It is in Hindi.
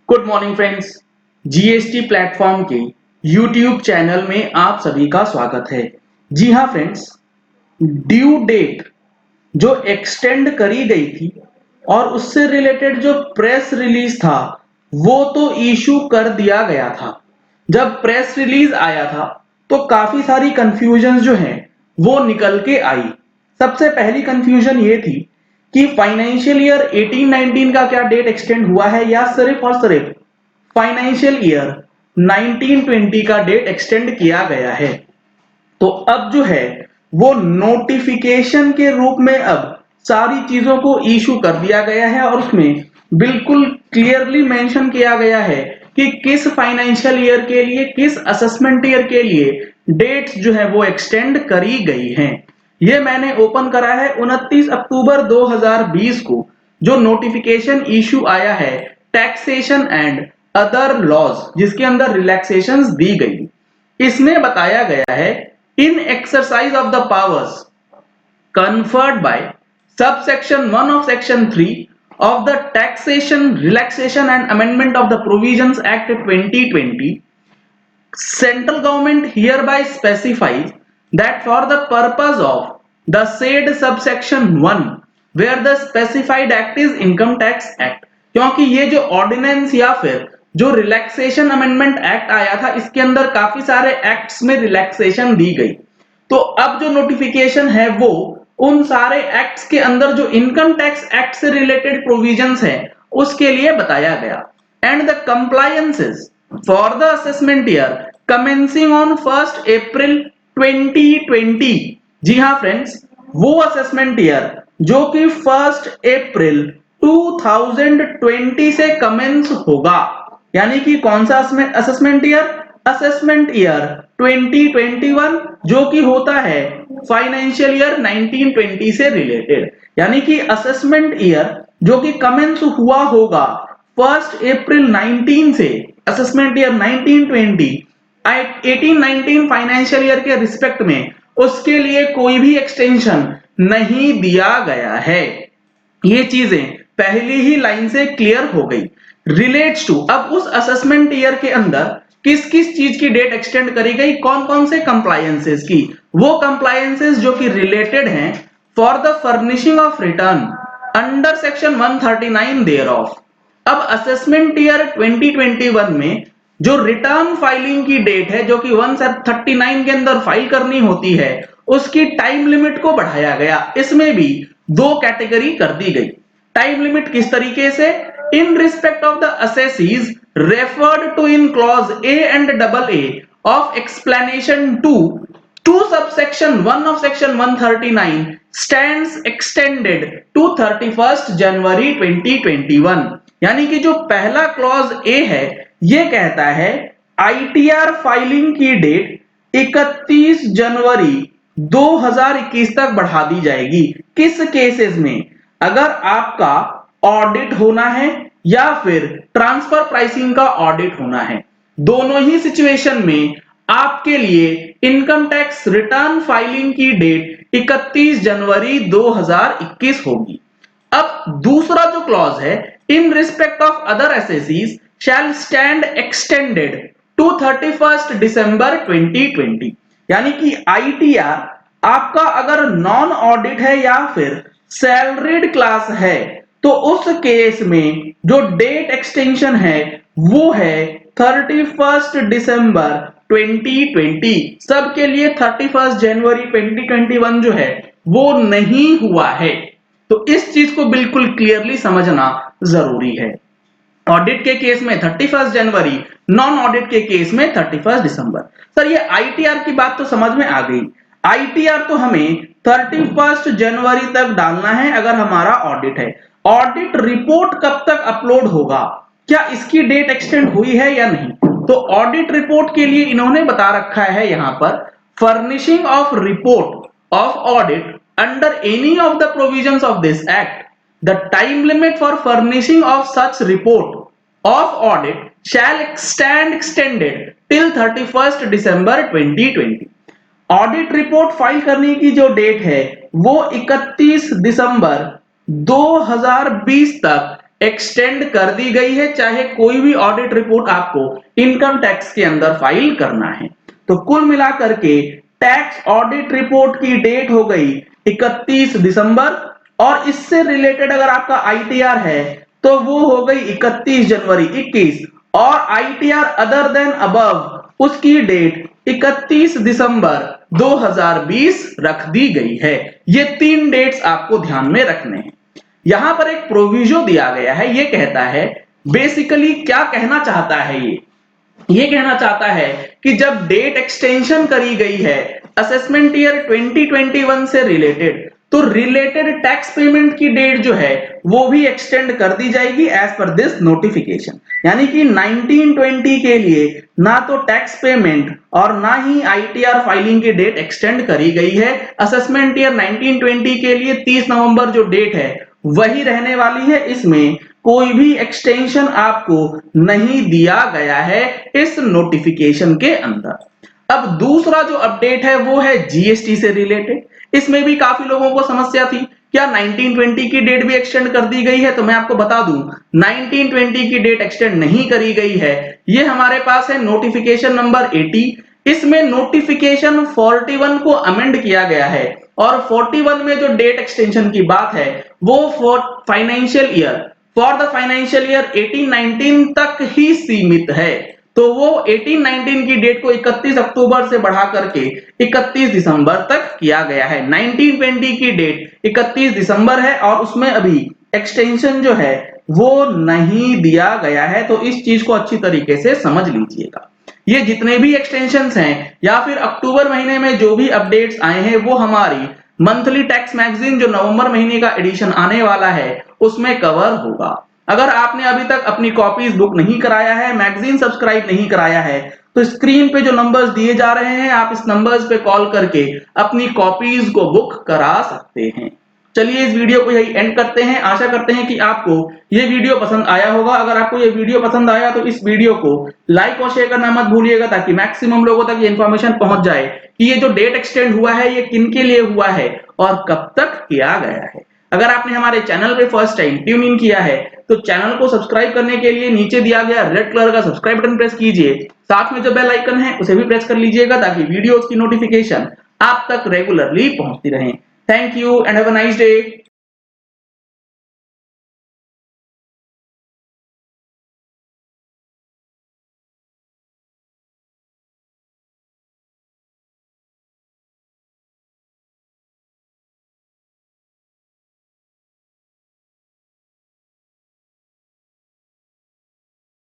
Good morning friends. GST platform के यूट्यूब चैनल में आप सभी का स्वागत है। जी हाँ फ्रेंड्स, ड्यू डेट जो एक्सटेंड करी गई थी और उससे रिलेटेड जो प्रेस रिलीज था वो तो इशू कर दिया गया था। जब प्रेस रिलीज आया था तो काफी सारी कंफ्यूजन जो है वो निकल के आई। सबसे पहली कंफ्यूजन ये थी कि फाइनेंशियल ईयर 18-19 का क्या डेट एक्सटेंड हुआ है या सिर्फ और सिर्फ फाइनेंशियल ईयर 1920 का डेट एक्सटेंड किया गया है। तो अब जो है वो नोटिफिकेशन के रूप में अब सारी चीजों को इशू कर दिया गया है और उसमें बिल्कुल क्लियरली मेंशन किया गया है कि किस फाइनेंशियल ईयर के लिए, किस असेसमेंट ईयर के लिए डेट्स जो है वो एक्सटेंड करी गई हैं। ये मैंने ओपन करा है 29 अक्टूबर 2020 को जो नोटिफिकेशन इशू आया है टैक्सेशन एंड अदर लॉज, जिसके अंदर रिलैक्सेशंस दी गई। इसमें बताया गया है in exercise of the powers conferred by subsection 1 of section 3 of the Taxation, Relaxation and Amendment of the Provisions Act 2020, central government hereby specifies that for the purpose of the said subsection 1 where the specified act is income tax act, क्योंकि ये जो ऑर्डिनेंस या फिर जो रिलैक्सेशन अमेंडमेंट एक्ट आया था इसके अंदर काफी सारे एक्ट्स में रिलैक्सेशन दी गई। तो अब जो नोटिफिकेशन है वो उन सारे एक्ट्स के अंदर जो इनकम टैक्स एक्ट से रिलेटेड प्रोविजंस है उसके लिए बताया गया। And the compliances for the assessment year commencing on 1 अप्रैल 2020। जी हाँ फ्रेंड्स, वो असेसमेंट ईयर जो कि 1 अप्रैल 2020 से कमेंस होगा। यानी कि कौन सा असेसमेंट ईयर? असेसमेंट ईयर 2021 जो कि होता है फाइनेंशियल ईयर 1920 से रिलेटेड। यानी कि असेसमेंट ईयर जो कि कमेंस हुआ होगा 1 अप्रैल 19 से असेसमेंट ईयर 1920 18-19 फाइनेंशियल ईयर के रिस्पेक्ट में उसके लिए कोई भी एक्सटेंशन नहीं दिया गया है। ये चीजें पहली ही लाइन से क्लियर हो गई। रिलेट्स टू, अब उस असेसमेंट ईयर के अंदर किस किस चीज की डेट एक्सटेंड करी गई, कौन कौन से कंप्लायंसेस की, वो कंप्लायंसेस जो कि रिलेटेड हैं for the furnishing of return under section 139 thereof. अब असेसमेंट ईयर 2021 में जो रिटर्न फाइलिंग की डेट है जो कि 139 के अंदर फाइल करनी होती है उसकी टाइम लिमिट को बढ़ाया गया। इसमें भी दो कैटेगरी कर दी गई। टाइम लिमिट किस तरीके से? In respect of the assessees referred to in clause A and double A of explanation 2 subsection 1 of section 139 stands extended to 31st January 2021। यानी कि जो पहला क्लॉज ए है ये कहता है आईटीआर फाइलिंग की डेट 31 जनवरी 2021 तक बढ़ा दी जाएगी। किस केसेस में? अगर आपका ऑडिट होना है या फिर ट्रांसफर प्राइसिंग का ऑडिट होना है, दोनों ही सिचुएशन में आपके लिए इनकम टैक्स रिटर्न फाइलिंग की डेट 31 जनवरी 2021 होगी। अब दूसरा जो क्लॉज है in respect of other assessees shall stand extended to 31 दिसंबर 2020। यानी कि आईटीआर आपका अगर नॉन ऑडिट है या फिर सैलरीड क्लास है तो उस केस में जो डेट एक्सटेंशन है वो है 31 दिसंबर 2020। सबके लिए 31 जनवरी 2021 जो है वो नहीं हुआ है। तो इस चीज को बिल्कुल क्लियरली समझना जरूरी है। ऑडिट के केस में 31 जनवरी, नॉन ऑडिट के केस में 31 दिसंबर। सर ये आईटीआर की बात तो समझ में आ गई। आईटीआर तो हमें 31 जनवरी तक डालना है अगर हमारा ऑडिट है। ऑडिट रिपोर्ट कब तक अपलोड होगा, क्या इसकी डेट एक्सटेंड हुई है या नहीं? तो ऑडिट रिपोर्ट के लिए इन्होंने बता रखा है यहां पर furnishing of report of audit under any of the provisions of this act. The time limit for furnishing of such report of audit shall stand extended till 31st December 2020। Audit report file करने की जो डेट है वो 31 दिसंबर 2020 तक एक्सटेंड कर दी गई है, चाहे कोई भी ऑडिट रिपोर्ट आपको इनकम टैक्स के अंदर फाइल करना है। तो कुल मिलाकर के टैक्स ऑडिट रिपोर्ट की डेट हो गई 31 दिसंबर, और इससे रिलेटेड अगर आपका आईटीआर है तो वो हो गई 31 जनवरी 21, और आईटीआर अदर देन अबव उसकी डेट 31 दिसंबर 2020 रख दी गई है। ये 3 डेट्स आपको ध्यान में रखने हैं। यहां पर एक प्रोविजो दिया गया है, ये कहता है, बेसिकली क्या कहना चाहता है ये कहना चाहता है कि जब डेट एक्सटेंशन करी गई है असेसमेंट ईयर 2021 से रिलेटेड, तो रिलेटेड टैक्स पेमेंट की डेट जो है वो भी एक्सटेंड कर दी जाएगी एज पर दिस नोटिफिकेशन। यानी कि 1920 के लिए ना तो टैक्स पेमेंट और ना ही आईटीआर फाइलिंग की डेट एक्सटेंड करी गई है। असेसमेंट ईयर 1920 के लिए 30 नवंबर जो डेट है वही रहने वाली है, इसमें कोई भी एक्सटेंशन आपको नहीं दिया गया है इस नोटिफिकेशन के अंदर। अब दूसरा जो अपडेट है वो है जीएसटी से रिलेटेड। इसमें भी काफी लोगों को समस्या थी, क्या 1920 की डेट भी एक्सटेंड कर दी गई है? तो मैं आपको बता दूं 1920 की डेट एक्सटेंड नहीं करी गई है। ये हमारे पास है नोटिफिकेशन नंबर 80। इसमें नोटिफिकेशन 41 को अमेंड किया गया है, और 41 में जो डेट एक्सटेंशन की बात है वो फॉर द फाइनेंशियल ईयर 18-19 तक ही सीमित है। तो वो 18-19 की डेट को 31 अक्टूबर से बढ़ा करके 31 दिसंबर तक किया गया है। 1920 की डेट 31 दिसंबर है और उसमें अभी एक्सटेंशन जो है वो नहीं दिया गया है, तो इस चीज को अच्छी तरीके से समझ लीजिएगा। ये जितने भी एक्सटेंशंस हैं या फिर अक्टूबर महीने में जो भी अपडेट्स आए हैं वो हमारी मंथली टैक्स मैगजीन जो नवंबर महीने का एडिशन आने वाला है उसमें कवर होगा। अगर आपने अभी तक अपनी कॉपीज बुक नहीं कराया है, मैगजीन सब्सक्राइब नहीं कराया है, तो स्क्रीन पे जो नंबर्स दिए जा रहे हैं आप इस नंबर्स पे कॉल करके अपनी कॉपीज को बुक करा सकते हैं। चलिए इस वीडियो को यही एंड करते हैं। आशा करते हैं कि आपको ये वीडियो पसंद आया होगा। अगर आपको ये वीडियो पसंद आया तो इस वीडियो को लाइक और शेयर करना मत भूलिएगा, ताकि मैक्सिमम लोगों तक ये इन्फॉर्मेशन पहुंच जाए कि ये जो डेट एक्सटेंड हुआ है ये किन के लिए हुआ है और कब तक किया गया है। अगर आपने हमारे चैनल पे फर्स्ट टाइम ट्यून इन किया है तो चैनल को सब्सक्राइब करने के लिए नीचे दिया गया रेड कलर का सब्सक्राइब बटन प्रेस कीजिए। साथ में जो बेल आइकन है उसे भी प्रेस कर लीजिएगा ताकि वीडियोस की नोटिफिकेशन आप तक रेगुलरली पहुंचती रहे। Thank you and have a nice day.